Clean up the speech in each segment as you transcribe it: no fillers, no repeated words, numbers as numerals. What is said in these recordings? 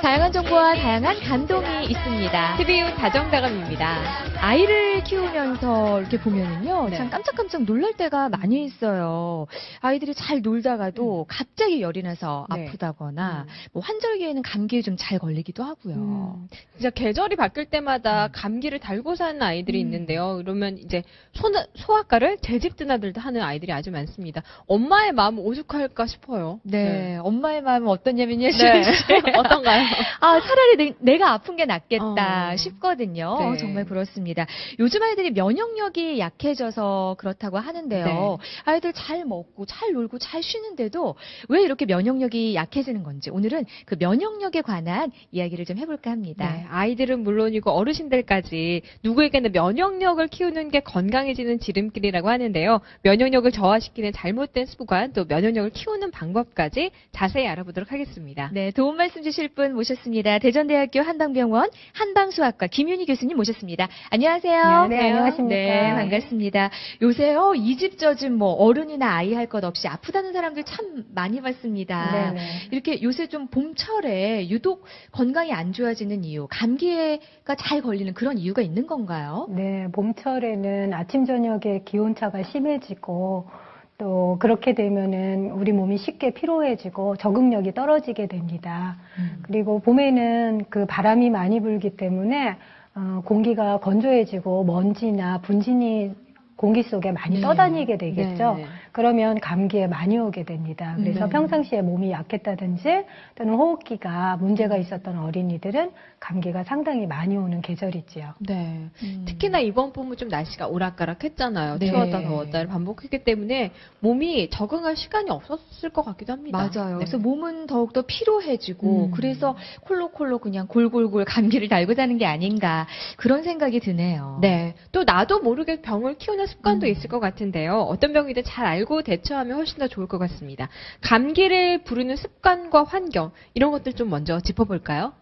다양한 정보와 다양한 감동이 있습니다. TVU 다정다감입니다. 아이를 키우면서 이렇게 보면은요, 네. 참 깜짝깜짝 놀랄 때가 많이 있어요. 아이들이 잘 놀다가도 갑자기 열이 나서 네. 아프다거나, 뭐 환절기에는 감기에 좀 잘 걸리기도 하고요. 진짜 계절이 바뀔 때마다 감기를 달고 사는 아이들이 있는데요. 그러면 이제 소아과를 제 집 드나들다 하는 아이들이 아주 많습니다. 엄마의 마음은 오죽할까 싶어요. 네, 엄마의 마음은 어떠냐면요, 네. 어떤가요? 아, 차라리 내가 아픈 게 낫겠다 어. 싶거든요. 네. 정말 그렇습니다. 요즘 아이들이 면역력이 약해져서 그렇다고 하는데요. 네. 아이들 잘 먹고 잘 놀고 잘 쉬는데도 왜 이렇게 면역력이 약해지는 건지 오늘은 그 면역력에 관한 이야기를 좀 해볼까 합니다. 네, 아이들은 물론이고 어르신들까지 누구에게나 면역력을 키우는 게 건강해지는 지름길이라고 하는데요. 면역력을 저하시키는 잘못된 습관, 또 면역력을 키우는 방법까지 자세히 알아보도록 하겠습니다. 네, 도움 말씀 주실 분 모셨습니다. 대전대학교 한방병원 한방수학과 김윤희 교수님 모셨습니다. 안녕하세요. 네, 안녕하십니까. 네, 반갑습니다. 요새요, 이 집 저 집 뭐 어른이나 아이 할 것 없이 아프다는 사람들 참 많이 봤습니다. 네네. 이렇게 요새 좀 봄철에 유독 건강이 안 좋아지는 이유, 감기가 잘 걸리는 그런 이유가 있는 건가요? 네, 봄철에는 아침, 저녁에 기온차가 심해지고 또 그렇게 되면은 우리 몸이 쉽게 피로해지고 적응력이 떨어지게 됩니다. 그리고 봄에는 그 바람이 많이 불기 때문에 공기가 건조해지고 먼지나 분진이 공기 속에 많이 네. 떠다니게 되겠죠. 네. 그러면 감기에 많이 오게 됩니다. 그래서 네. 평상시에 몸이 약했다든지 또는 호흡기가 문제가 있었던 어린이들은 감기가 상당히 많이 오는 계절이지요. 네. 특히나 이번 봄은 좀 날씨가 오락가락했잖아요. 네. 추웠다 더웠다를 반복했기 때문에 몸이 적응할 시간이 없었을 것 같기도 합니다. 맞아요. 네. 그래서 몸은 더욱더 피로해지고 그래서 콜록콜록 그냥 골골골 감기를 달고 자는 게 아닌가 그런 생각이 드네요. 네. 또 나도 모르게 병을 키우는 습관도 있을 것 같은데요. 어떤 병이든 잘 알고 대처하면 훨씬 더 좋을 것 같습니다. 감기를 부르는 습관과 환경, 이런 것들 좀 먼저 짚어볼까요?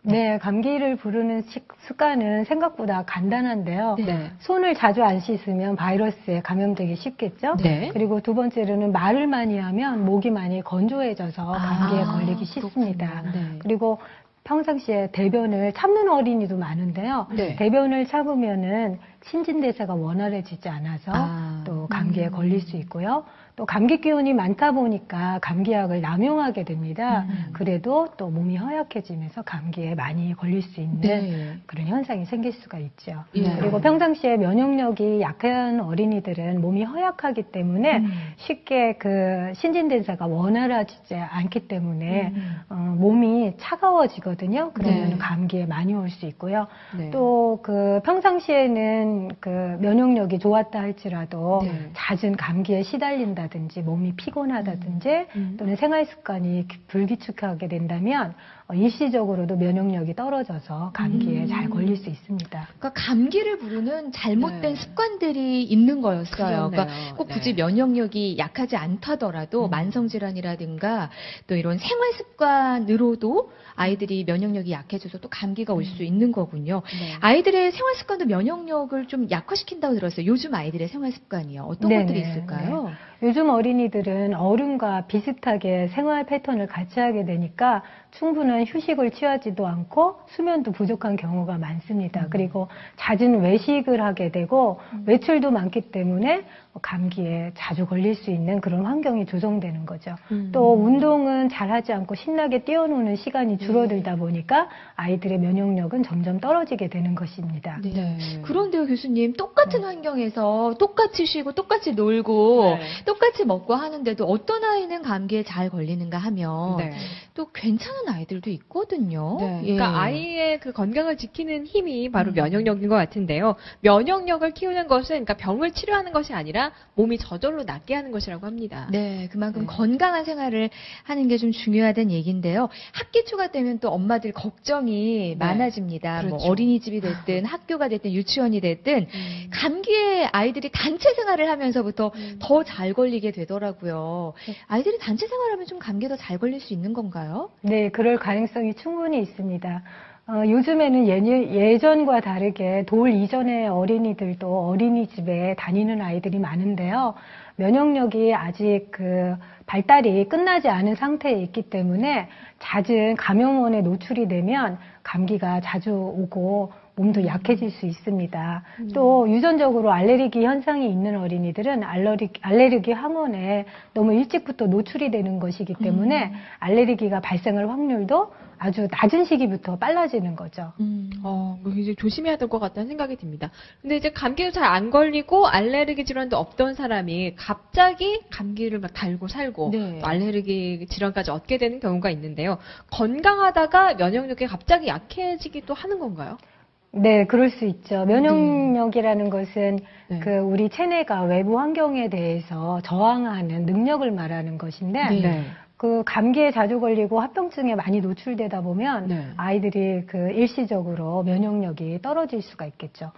네, 감기를 부르는 습관은 생각보다 간단한데요. 네. 손을 자주 안 씻으면 바이러스에 감염되기 쉽겠죠. 네. 그리고 두 번째로는 말을 많이 하면 목이 많이 건조해져서 감기에 걸리기 쉽습니다. 그렇군요. 네. 그리고 평상시에 대변을 참는 어린이도 많은데요. 네. 대변을 참으면은 신진대사가 원활해지지 않아서 아. 또 감기에 걸릴 수 있고요. 또 감기 기운이 많다 보니까 감기약을 남용하게 됩니다. 그래도 또 몸이 허약해지면서 감기에 많이 걸릴 수 있는 네. 그런 현상이 생길 수가 있죠. 예. 그리고 평상시에 면역력이 약한 어린이들은 몸이 허약하기 때문에 쉽게 그 신진대사가 원활하지 않기 때문에 몸이 차가워지거든요. 그러면 네. 감기에 많이 올 수 있고요. 네. 또 그 평상시에는 그 면역력이 좋았다 할지라도 네. 잦은 감기에 시달린다든지 몸이 피곤하다든지 또는 생활 습관이 불규칙하게 된다면 일시적으로도 면역력이 떨어져서 감기에 잘 걸릴 수 있습니다. 그러니까 감기를 부르는 잘못된 네. 습관들이 있는 거였어요. 그렇네요. 그러니까 꼭 굳이 네. 면역력이 약하지 않다더라도 만성질환이라든가 또 이런 생활 습관으로도 아이들이 면역력이 약해져서 또 감기가 올 수 있는 거군요. 네. 아이들의 생활 습관도 면역력을 좀 약화시킨다고 들었어요. 요즘 아이들의 생활 습관이요. 어떤 네네, 것들이 있을까요? 요즘 어린이들은 어른과 비슷하게 생활 패턴을 같이 하게 되니까 충분한 휴식을 취하지도 않고 수면도 부족한 경우가 많습니다. 그리고 잦은 외식을 하게 되고 외출도 많기 때문에 감기에 자주 걸릴 수 있는 그런 환경이 조성되는 거죠. 또 운동은 잘 하지 않고 신나게 뛰어노는 시간이 줄어들다 보니까 아이들의 면역력은 점점 떨어지게 되는 것입니다. 네. 그런데요, 교수님, 똑같은 환경에서 똑같이 쉬고 똑같이 놀고 네. 똑같이 먹고 하는데도 어떤 아이는 감기에 잘 걸리는가 하면 네. 또 괜찮은 아이들도 있거든요. 네. 예. 그러니까 아이의 그 건강을 지키는 힘이 바로 면역력인 것 같은데요. 면역력을 키우는 것은 그러니까 병을 치료하는 것이 아니라 몸이 저절로 낫게 하는 것이라고 합니다. 네, 그만큼 네. 건강한 생활을 하는 게 좀 중요하다는 얘기인데요. 학기 초가 되면 또 엄마들 걱정이 많아집니다. 그렇죠. 뭐 어린이집이 됐든 학교가 됐든 유치원이 됐든 감기에 아이들이 단체 생활을 생활하면서부터 더 잘 걸리게 되더라고요. 아이들이 단체 생활하면 좀 감기 더 잘 걸릴 수 있는 건가요? 네, 그럴 가능성이 충분히 있습니다. 요즘에는 예전과 다르게 돌 이전의 어린이들도 어린이집에 다니는 아이들이 많은데요. 면역력이 아직 그 발달이 끝나지 않은 상태에 있기 때문에 잦은 감염원에 노출이 되면 감기가 자주 오고 몸도 약해질 수 있습니다. 또 유전적으로 알레르기 현상이 있는 어린이들은 알레르기 항원에 너무 일찍부터 노출이 되는 것이기 때문에 알레르기가 발생할 확률도 아주 낮은 시기부터 빨라지는 거죠. 이제 조심해야 될 것 같다는 생각이 듭니다. 근데 이제 감기도 잘 안 걸리고 알레르기 질환도 없던 사람이 갑자기 감기를 막 달고 살고 네. 또 알레르기 질환까지 얻게 되는 경우가 있는데요. 건강하다가 면역력이 갑자기 약해지기도 하는 건가요? 네, 그럴 수 있죠. 면역력이라는 것은 네. 그 우리 체내가 외부 환경에 대해서 저항하는 능력을 말하는 것인데 네. 그 감기에 자주 걸리고 합병증에 많이 노출되다 보면 네. 아이들이 그 일시적으로 면역력이 떨어질 수가 있겠죠.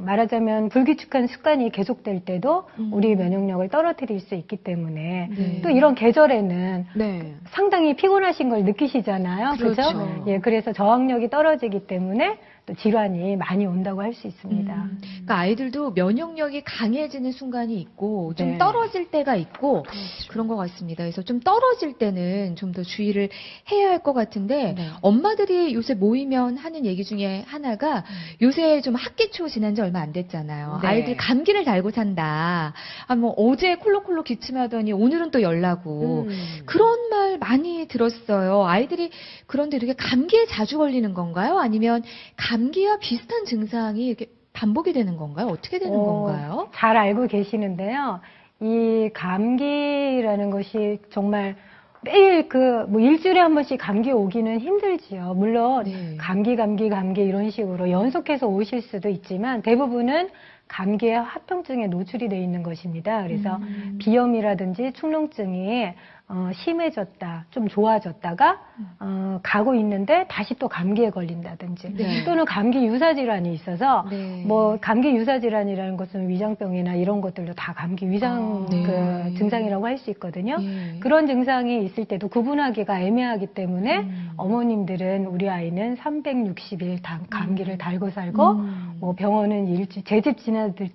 말하자면 불규칙한 습관이 계속될 때도 우리 면역력을 떨어뜨릴 수 있기 때문에 네. 또 이런 계절에는 네. 상당히 피곤하신 걸 느끼시잖아요. 그죠? 그렇죠. 예, 그래서 저항력이 떨어지기 때문에 또 질환이 많이 온다고 할 수 있습니다. 그러니까 아이들도 면역력이 강해지는 순간이 있고 좀 네. 떨어질 때가 있고 그런 것 같습니다. 그래서 좀 떨어질 때는 좀 더 주의를 해야 할 것 같은데 네. 엄마들이 요새 모이면 하는 얘기 중에 하나가 요새 좀 학기 초 지난 지 얼마 안 됐잖아요. 네. 아이들 감기를 달고 산다. 뭐 어제 콜록콜록 기침하더니 오늘은 또 열나고 그런 말 많이 들었어요. 아이들이 그런데 이렇게 감기에 자주 걸리는 건가요? 아니면 감기와 비슷한 증상이 이렇게 반복이 되는 건가요? 어떻게 되는 건가요? 잘 알고 계시는데요. 이 감기라는 것이 정말 매일 뭐 일주일에 한 번씩 감기 오기는 힘들지요. 물론 네. 감기 이런 식으로 연속해서 오실 수도 있지만 대부분은 감기의 합병증에 노출이 되어 있는 것입니다. 그래서 비염이라든지 축농증이 심해졌다, 좀 좋아졌다가 가고 있는데 다시 또 감기에 걸린다든지 네. 또는 감기 유사 질환이 있어서 네. 뭐 감기 유사 질환이라는 것은 위장병이나 이런 것들도 다 감기 위장 네. 그 증상이라고 할 수 있거든요. 예. 그런 증상이 있을 때도 구분하기가 애매하기 때문에 어머님들은 우리 아이는 360일 감기를 달고 살고 뭐 병원은 제 집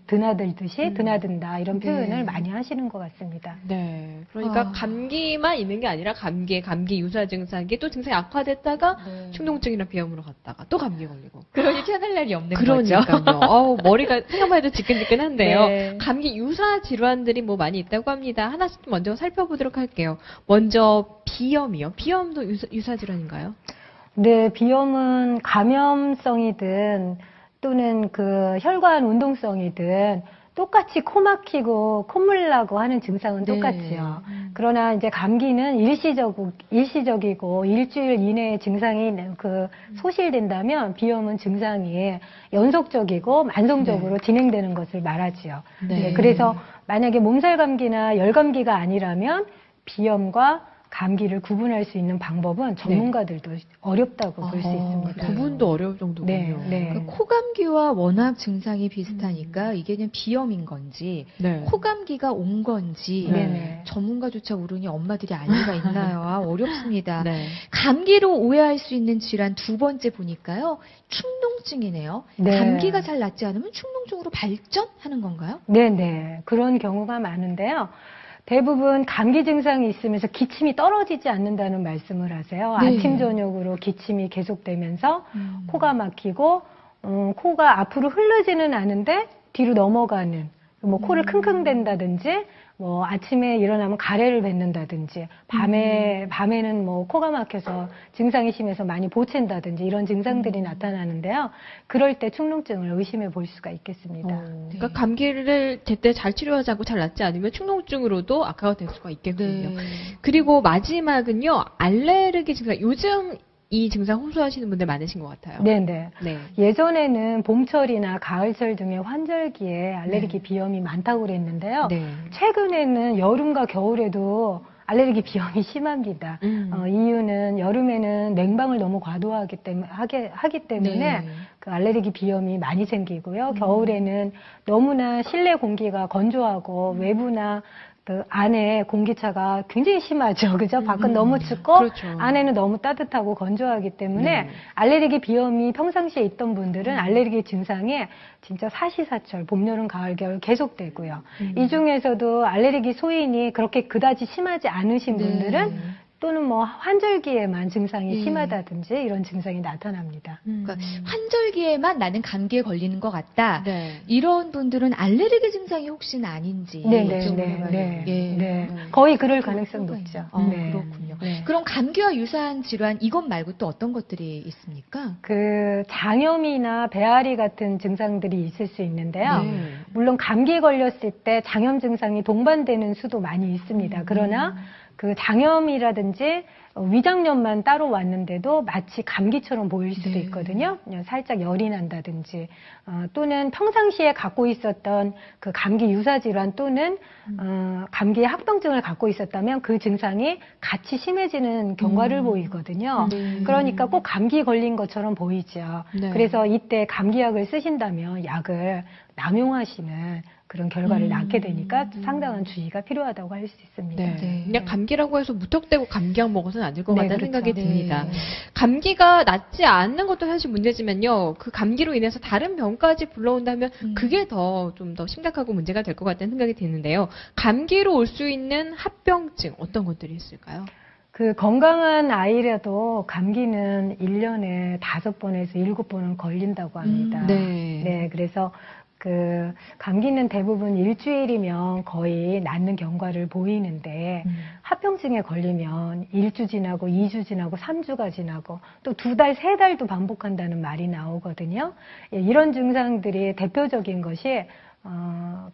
드나들듯이 드나든다 이런 표현을 네. 많이 하시는 것 같습니다. 네. 그러니까 감기만 있는 게 아니라 감기 유사 증상이 또 증상이 악화됐다가 네. 축농증이나 비염으로 갔다가 또 감기 걸리고. 그러니 편할 날이 없는 그러니까요. 거죠. 머리가 생각만 해도 지끈지끈한데요. 네. 감기 유사 질환들이 뭐 많이 있다고 합니다. 하나씩 먼저 살펴보도록 할게요. 먼저 비염이요. 비염도 유사 질환인가요? 네, 비염은 감염성이든 또는 그 혈관 운동성이든 똑같이 코 막히고 콧물 나고 하는 증상은 네. 똑같지요. 그러나 이제 감기는 일시적이고 일주일 이내에 증상이 소실된다면 비염은 증상이 연속적이고 만성적으로 진행되는 것을 말하지요. 네. 네, 그래서 만약에 몸살 감기나 열 감기가 아니라면 비염과 감기를 구분할 수 있는 방법은 전문가들도 어렵다고 볼 수 있습니다. 구분도 어려울 정도군요. 네, 네. 그러니까 코감기와 워낙 증상이 비슷하니까 이게 그냥 비염인 건지 네. 코감기가 온 건지 네네. 전문가조차 모르니 엄마들이 알리가 있나요? 어렵습니다. 네. 감기로 오해할 수 있는 질환 두 번째 보니까요. 축농증이네요. 네. 감기가 잘 낫지 않으면 축농증으로 발전하는 건가요? 네네. 그런 경우가 많은데요. 대부분 감기 증상이 있으면서 기침이 떨어지지 않는다는 말씀을 하세요. 네. 아침, 저녁으로 기침이 계속되면서 코가 막히고, 코가 앞으로 흐르지는 않은데 뒤로 넘어가는, 뭐 코를 킁킁댄다든지, 뭐 아침에 일어나면 가래를 뱉는다든지, 밤에는 뭐 코가 막혀서 증상이 심해서 많이 보챈다든지 이런 증상들이 나타나는데요. 그럴 때 축농증을 의심해 볼 수가 있겠습니다. 그러니까 감기를 제때 잘 치료하지 않고 잘 낫지 않으면 축농증으로도 악화가 될 수가 있겠군요. 네. 그리고 마지막은요. 알레르기 증상. 요즘 이 증상 호소하시는 분들 많으신 것 같아요. 네네. 네. 예전에는 봄철이나 가을철 등의 환절기에 알레르기 비염이 많다고 그랬는데요. 네. 최근에는 여름과 겨울에도 알레르기 비염이 심합니다. 이유는 여름에는 냉방을 너무 과도하기 때문에 하기 때문에 네. 그 알레르기 비염이 많이 생기고요. 겨울에는 너무나 실내 공기가 건조하고 외부나 그 안에 공기차가 굉장히 심하죠. 그죠? 밖은 너무 춥고 그렇죠. 안에는 너무 따뜻하고 건조하기 때문에 네. 알레르기 비염이 평상시에 있던 분들은 알레르기 증상이 진짜 사시사철 봄, 여름, 가을, 겨울 계속되고요. 이 중에서도 알레르기 소인이 그렇게 그다지 심하지 않으신 분들은 또는 뭐 환절기에만 증상이 예. 심하다든지 이런 증상이 나타납니다. 그러니까 환절기에만 나는 감기에 걸리는 것 같다. 네. 이런 분들은 알레르기 증상이 혹시나 아닌지 여쭤보려고 네. 예. 거의 그럴 가능성이 높죠. 네. 그렇군요. 네. 그럼 감기와 유사한 질환 이것 말고 또 어떤 것들이 있습니까? 그 장염이나 배앓이 같은 증상들이 있을 수 있는데요. 네. 물론 감기에 걸렸을 때 장염 증상이 동반되는 수도 많이 있습니다. 그러나 그 장염이라든지 위장염만 따로 왔는데도 마치 감기처럼 보일 수도 있거든요. 그냥 살짝 열이 난다든지 또는 평상시에 갖고 있었던 그 감기 유사 질환 또는 감기의 합병증을 갖고 있었다면 그 증상이 같이 심해지는 경과를 보이거든요. 그러니까 꼭 감기 걸린 것처럼 보이죠. 네. 그래서 이때 감기약을 쓰신다면 약을 남용하시는 그런 결과를 낳게 되니까 상당한 주의가 필요하다고 할 수 있습니다. 네. 네. 그냥 감기라고 해서 무턱대고 감기약 먹어서는 안 될 것 네, 같다는 그렇죠. 생각이 네. 듭니다. 감기가 낫지 않는 것도 사실 문제지만요. 그 감기로 인해서 다른 병까지 불러온다면 그게 좀 더 심각하고 문제가 될 것 같다는 생각이 드는데요. 감기로 올 수 있는 합병증 어떤 것들이 있을까요? 그 건강한 아이라도 감기는 1년에 5번에서 7번은 걸린다고 합니다. 네, 그래서 그 감기는 대부분 일주일이면 거의 낫는 경과를 보이는데 합병증에 걸리면 1주 지나고 2주 지나고 3주가 지나고 또 2달, 3달도 반복한다는 말이 나오거든요. 예, 이런 증상들이 대표적인 것이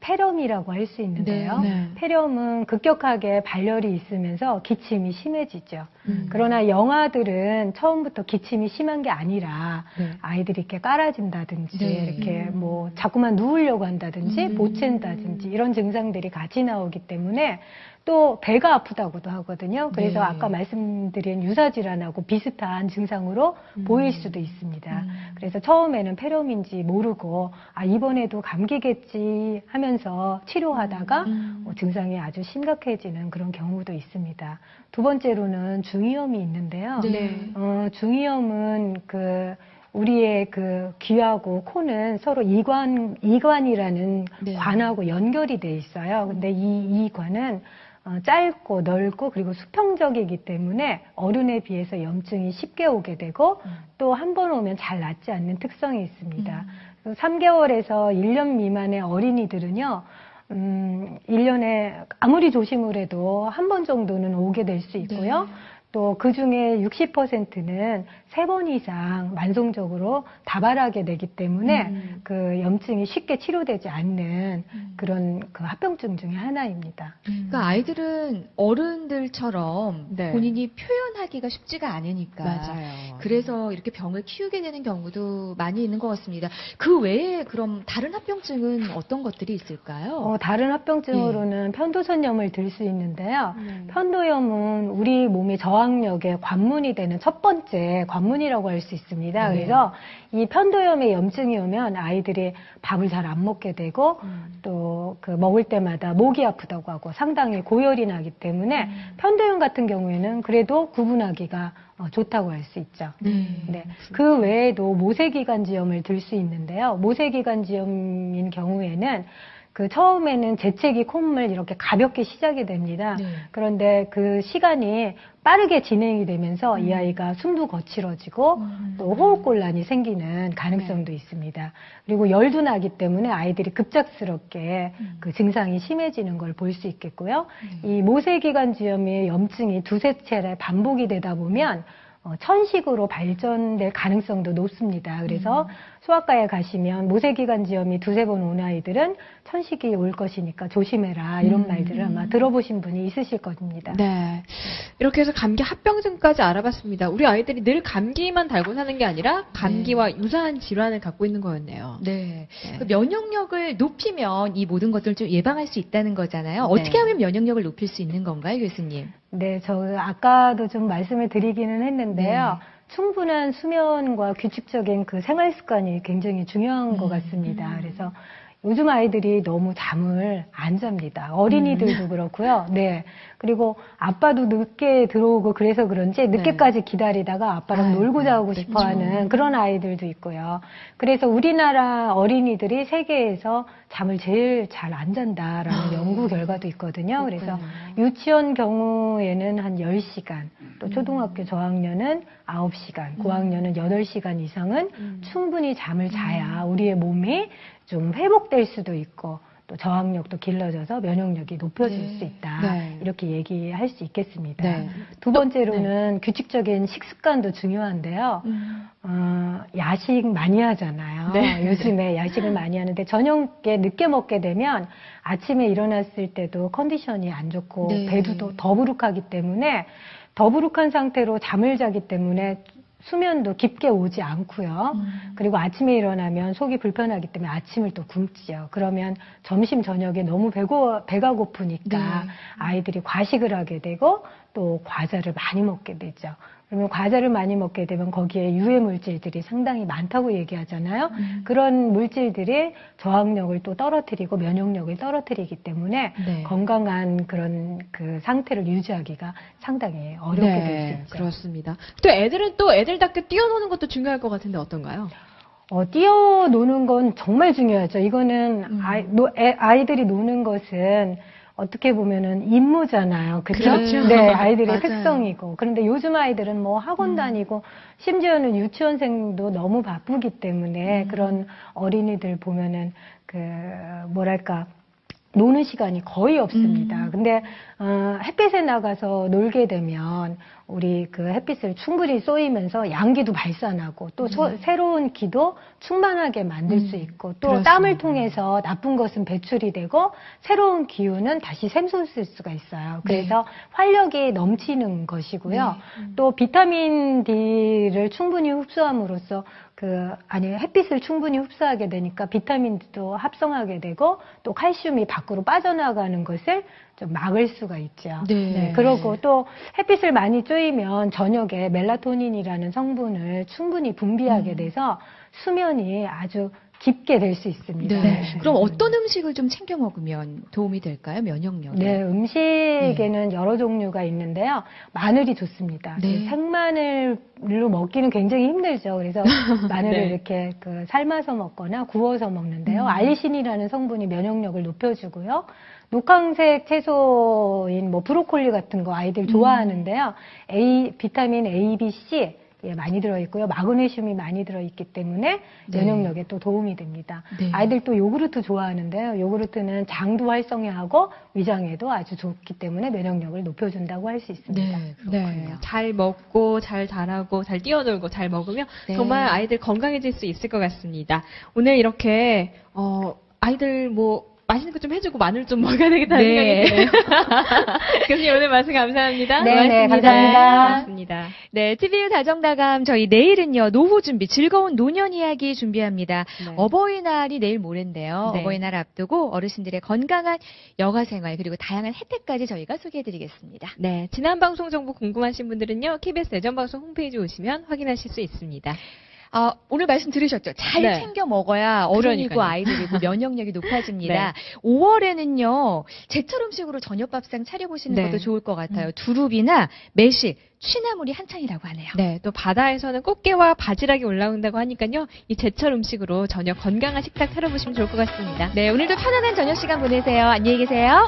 폐렴이라고 할 수 있는데요. 네. 폐렴은 급격하게 발열이 있으면서 기침이 심해지죠. 그러나 영아들은 처음부터 기침이 심한 게 아니라 아이들이 이렇게 깔아진다든지 이렇게 뭐 자꾸만 누우려고 한다든지 보챈다든지 이런 증상들이 같이 나오기 때문에 또 배가 아프다고도 하거든요. 그래서 아까 말씀드린 유사질환하고 비슷한 증상으로 보일 수도 있습니다. 그래서 처음에는 폐렴인지 모르고 이번에도 감기겠지 하면서 치료하다가 증상이 아주 심각해지는 그런 경우도 있습니다. 두 번째로는 중이염이 있는데요. 중이염은 우리의 그 귀하고 코는 서로 이관이라는 관하고 연결이 돼 있어요. 근데 이 관은 짧고 넓고 그리고 수평적이기 때문에 어른에 비해서 염증이 쉽게 오게 되고 또 한 번 오면 잘 낫지 않는 특성이 있습니다. 3개월에서 1년 미만의 어린이들은요, 1년에 아무리 조심을 해도 한 번 정도는 오게 될 수 있고요. 또 그 중에 60%는 3번 이상 만성적으로 다발하게 되기 때문에 그 염증이 쉽게 치료되지 않는 그런 그 합병증 중에 하나입니다. 그러니까 아이들은 어른들처럼 본인이 표현하기가 쉽지가 않으니까 맞아요. 그래서 이렇게 병을 키우게 되는 경우도 많이 있는 것 같습니다. 그 외에 그럼 다른 합병증은 어떤 것들이 있을까요? 다른 합병증으로는 편도선염을 들 수 있는데요. 편도염은 우리 몸의 저항력의 관문이 되는 첫 번째 관문이라고 할 수 있습니다. 그래서 이 편도염의 염증이 오면 아이들이 밥을 잘 안 먹게 되고 또 그 먹을 때마다 목이 아프다고 하고 상당히 고열이 나기 때문에 편도염 같은 경우에는 그래도 구분하기가 좋다고 할 수 있죠. 네. 그 외에도 모세기관지염을 들 수 있는데요. 모세기관지염인 경우에는 그 처음에는 재채기, 콧물 이렇게 가볍게 시작이 됩니다. 그런데 그 시간이 빠르게 진행이 되면서 이 아이가 숨도 거칠어지고 또 호흡곤란이 생기는 가능성도 있습니다. 그리고 열도 나기 때문에 아이들이 급작스럽게 그 증상이 심해지는 걸 볼 수 있겠고요. 이 모세기관지염의 염증이 두세 차례 반복이 되다 보면 천식으로 발전될 가능성도 높습니다. 그래서 소아과에 가시면 모세기관지염이 2-3번 온 아이들은 천식이 올 것이니까 조심해라 이런 말들을 아마 들어보신 분이 있으실 겁니다. 네. 이렇게 해서 감기 합병증까지 알아봤습니다. 우리 아이들이 늘 감기만 달고 사는 게 아니라 감기와 유사한 질환을 갖고 있는 거였네요. 그 면역력을 높이면 이 모든 것들을 좀 예방할 수 있다는 거잖아요. 어떻게 하면 면역력을 높일 수 있는 건가요, 교수님? 네, 저 아까도 좀 말씀을 드리기는 했는데요. 충분한 수면과 규칙적인 그 생활 습관이 굉장히 중요한 것 같습니다. 그래서 요즘 아이들이 너무 잠을 안 잡니다. 어린이들도 그렇고요. 네. 그리고 아빠도 늦게 들어오고 그래서 그런지 늦게까지 기다리다가 아빠랑 놀고 자고 싶어 하는 그런 아이들도 있고요. 그래서 우리나라 어린이들이 세계에서 잠을 제일 잘 안 잔다라는 연구 결과도 있거든요. 그래서 유치원 경우에는 한 10시간, 또 초등학교 저학년은 9시간, 고학년은 8시간 이상은 충분히 잠을 자야 우리의 몸이 좀 회복될 수도 있고 또 저항력도 길러져서 면역력이 높아질 수 있다. 이렇게 얘기할 수 있겠습니다. 두 번째로는 규칙적인 식습관도 중요한데요. 야식 많이 하잖아요. 요즘에 야식을 많이 하는데 저녁에 늦게 먹게 되면 아침에 일어났을 때도 컨디션이 안 좋고 배도 또 더부룩하기 때문에 더부룩한 상태로 잠을 자기 때문에 수면도 깊게 오지 않고요. 그리고 아침에 일어나면 속이 불편하기 때문에 아침을 또 굶지요. 그러면 점심 저녁에 너무 배가 고프니까 아이들이 과식을 하게 되고 또 과자를 많이 먹게 되죠. 그러면 과자를 많이 먹게 되면 거기에 유해 물질들이 상당히 많다고 얘기하잖아요. 그런 물질들이 저항력을 또 떨어뜨리고 면역력을 떨어뜨리기 때문에 건강한 그런 그 상태를 유지하기가 상당히 어렵게 될 수 있죠. 그렇습니다. 또 애들은 또 애들답게 뛰어노는 것도 중요할 것 같은데 어떤가요? 뛰어노는 건 정말 중요하죠. 이거는 아이들이 노는 것은 어떻게 보면은 임무잖아요. 그렇죠? 네, 아이들의 특성이고. 그런데 요즘 아이들은 뭐 학원 다니고 심지어는 유치원생도 너무 바쁘기 때문에 그런 어린이들 보면은 뭐랄까 노는 시간이 거의 없습니다. 근데 햇빛에 나가서 놀게 되면 우리 그 햇빛을 충분히 쏘이면서 양기도 발산하고 또 새로운 기도 충만하게 만들 수 있고 또 그렇습니다. 땀을 통해서 나쁜 것은 배출이 되고 새로운 기운은 다시 샘솟을 수가 있어요. 그래서 활력이 넘치는 것이고요. 또 비타민 D를 충분히 흡수함으로써 햇빛을 충분히 흡수하게 되니까 비타민도 합성하게 되고 또 칼슘이 밖으로 빠져나가는 것을 좀 막을 수가 있죠. 그러고 또 햇빛을 많이 쬐이면 저녁에 멜라토닌이라는 성분을 충분히 분비하게 돼서 수면이 아주 깊게 될 수 있습니다. 그럼 어떤 음식을 좀 챙겨 먹으면 도움이 될까요? 면역력에? 네, 음식에는 여러 종류가 있는데요. 마늘이 좋습니다. 생마늘로 먹기는 굉장히 힘들죠. 그래서 마늘을 이렇게 삶아서 먹거나 구워서 먹는데요. 알리신이라는 성분이 면역력을 높여주고요. 녹황색 채소인 뭐 브로콜리 같은 거 아이들 좋아하는데요. 비타민 A, B, C 많이 들어있고요. 마그네슘이 많이 들어있기 때문에 면역력에 또 도움이 됩니다. 아이들 또 요구르트 좋아하는데요. 요구르트는 장도 활성화하고 위장에도 아주 좋기 때문에 면역력을 높여준다고 할 수 있습니다. 잘 먹고 잘 자라고 잘 뛰어놀고 잘 먹으면 정말 아이들 건강해질 수 있을 것 같습니다. 오늘 이렇게 아이들 맛있는 거 좀 해주고 마늘 좀 먹어야 되겠다는 생각이 드네요. 교수님 오늘 말씀 감사합니다. 네, 감사합니다. 고맙습니다. 네, TVU 다정다감 저희 내일은요 노후 준비 즐거운 노년 이야기 준비합니다. 어버이날이 내일 모레인데요. 어버이날 앞두고 어르신들의 건강한 여가 생활 그리고 다양한 혜택까지 저희가 소개해드리겠습니다. 네, 지난 방송 정보 궁금하신 분들은요 KBS 대전방송 홈페이지 오시면 확인하실 수 있습니다. 오늘 말씀 들으셨죠? 잘 챙겨 먹어야 어른이고 그러니까요. 아이들이고 면역력이 높아집니다. 5월에는요, 제철 음식으로 저녁 밥상 차려보시는 것도 좋을 것 같아요. 두릅이나 매실, 취나물이 한창이라고 하네요. 네, 또 바다에서는 꽃게와 바지락이 올라온다고 하니까요. 이 제철 음식으로 저녁 건강한 식탁 차려보시면 좋을 것 같습니다. 네, 오늘도 편안한 저녁 시간 보내세요. 안녕히 계세요.